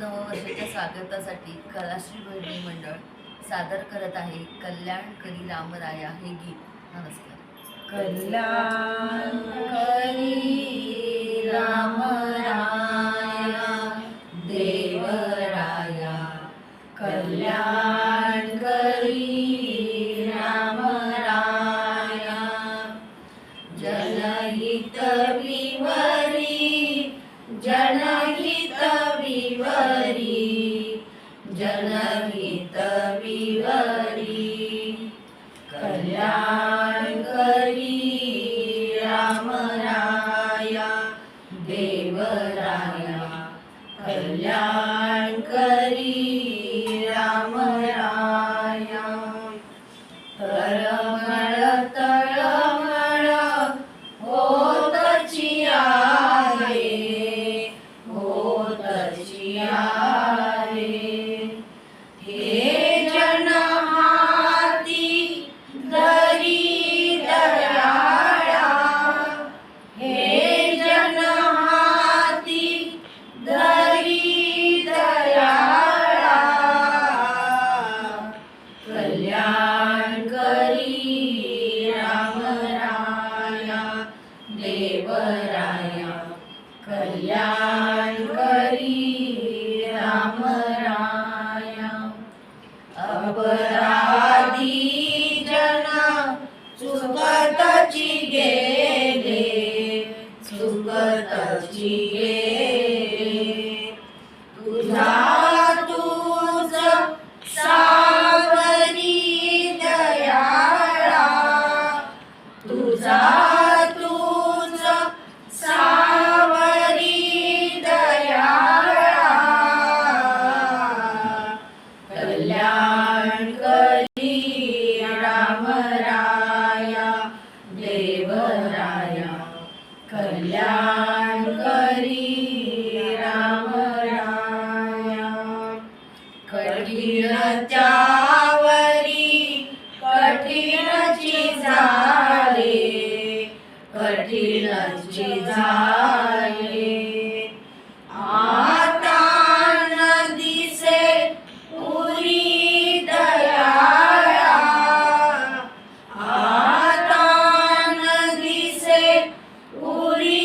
नववर्षाच्या स्वागतासाठी कलाश्री भजनी मंडळ सादर करत आहे कल्याण करी रामराया हे गीत. नमस्कार. कल्याण करी रामराया देवराया, कल्याण करी रामराया, जनहित विवरी, जनहित विवरी, जनहित विवरी, कल्याण करी रामराया देवराया, कल्याण करी रामराया. तळमळ तळमळ होतची आहे, होतची आहे, हे जन हाती धरी दयाळा, हे जन हाती धरी दयाळा, कल्याण करी रामराया देवराया, कल्याण करी रामराया. अपराधी जन चुकतची गेले, चुकतची गेले, तुझा तुझ सावरी दयाळा, तुझा तुझ सावरी दयाळा, कल्याण करी रामराया देवराया, कल्याण करी रामराया. कठीण त्यावरी कठीणची झाले, कठीणची झाले, आता न दिसे पुरी दयाळा, आता न दिसे पुरी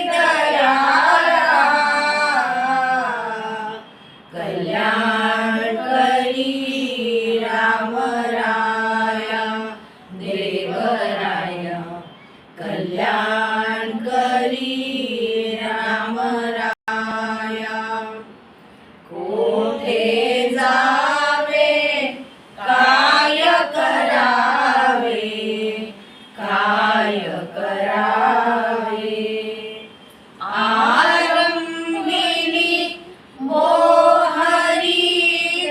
दयाळा, कल्याण करी रामराया देवराया, कल्याण करी रामराया. कोठे जावे काय करावे, काय करावे, आरंभिली मोहरी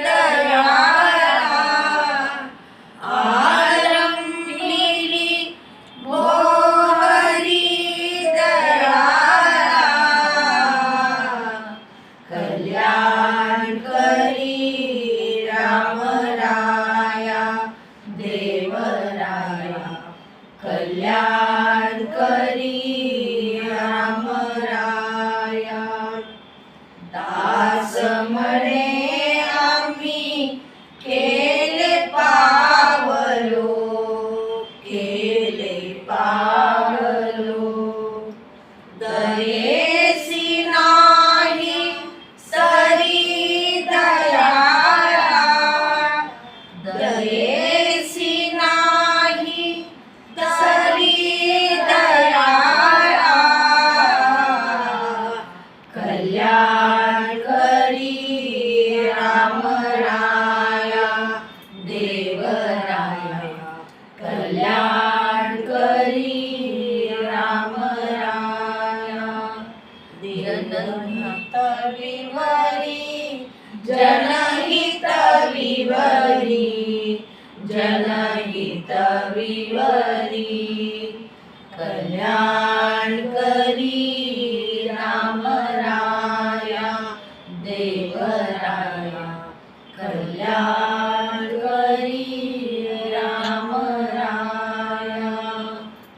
दयाळा, आरंभिली मोहरी दयाळा, कल्याण करी रामराया देवराया, कल्याण करी रामराया. दास म्हणे आम्ही केले पावलो, केले पावलो, दयेसी नाही सरी दयाळा, दयेसी नाही सरी दयाळा, कल्याण करी रामराया देवराया, कल्याण करी रामराया. जनहित विवरी, जनहित विवरी, जनहित विवरी, कल्याण करी